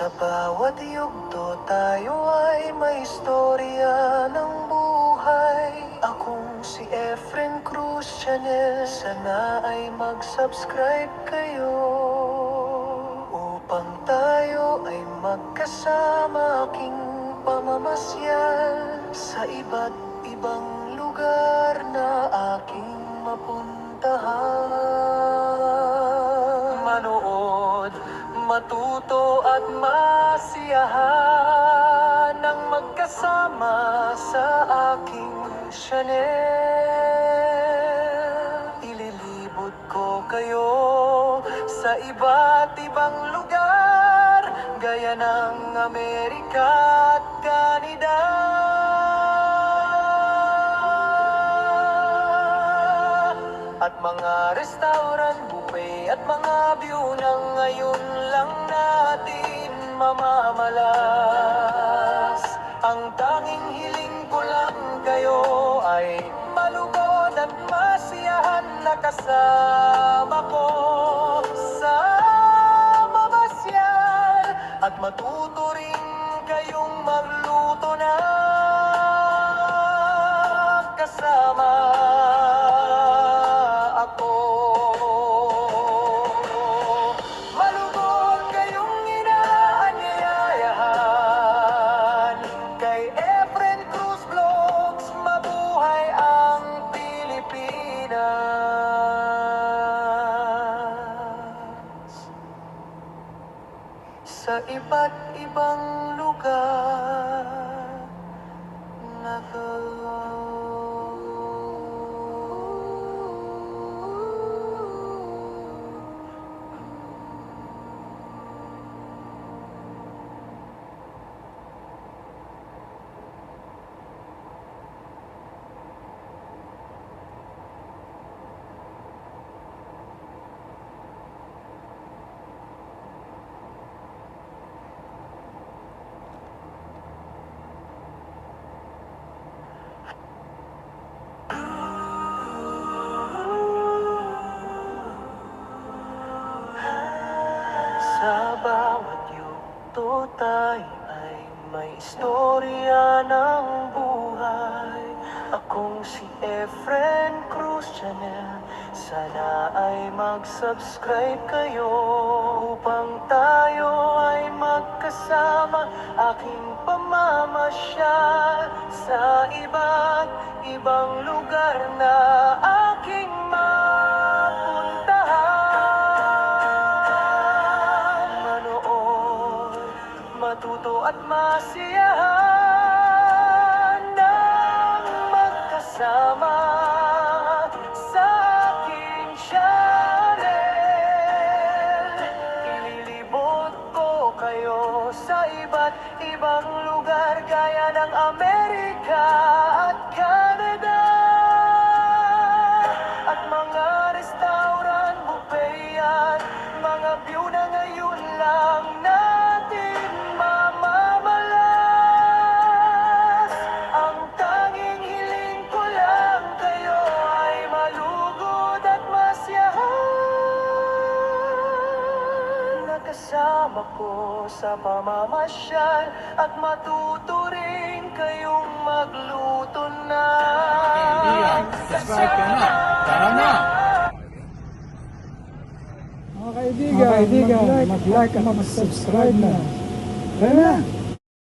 Sa bawat yugto tayo ay may istorya ng buhay. Akong si Efren Cruz Channel, sana ay mag-subscribe kayo upang tayo ay magkasama aking pamamasyal sa iba't ibang lugar na aking mapuntahan. Manood, matuto at masiyahan ng magkasama sa aking channel. Ililibot ko kayo sa iba't ibang lugar, gaya ng Amerika at Canada. At mga restaurant, buffet at mga view na ngayon lang natin mamamalas. Ang tanging hiling ko lang kayo ay malugod at masiyahan na kasama ko sa mamasyal, at matuto rin kayong magluto na kasama ako. Malugod kayong inaanyayahan kay Efren Cruz Vlogs. Mabuhay ang Pilipinas. Sa iba't ibang lugar na sa bawat yugto tayo ay may istorya ng buhay. Akong si Efren Cruz Channel, sana ay mag-subscribe kayo upang tayo ay magkasama aking pamamasyal sa iba't ibang lugar na aking mapuntahan. Manood, matuto at masiyahan ng magkasama sa aking channel. Ililibot ko kayo sa iba't ibang lugar, gaya ng Amerika at Canada. At mga restaurant, buffet at mga view na ngayon lang natin mamamalas. Ang tanging hiling ko lang kayo ay malugod at masiyahan na kasama ko sa pamamasyal, at matuto rin kayong magluto na Subscribe ka na. Tara na. Mga kaibigan, mag-like at mag-subscribe na. Tara na!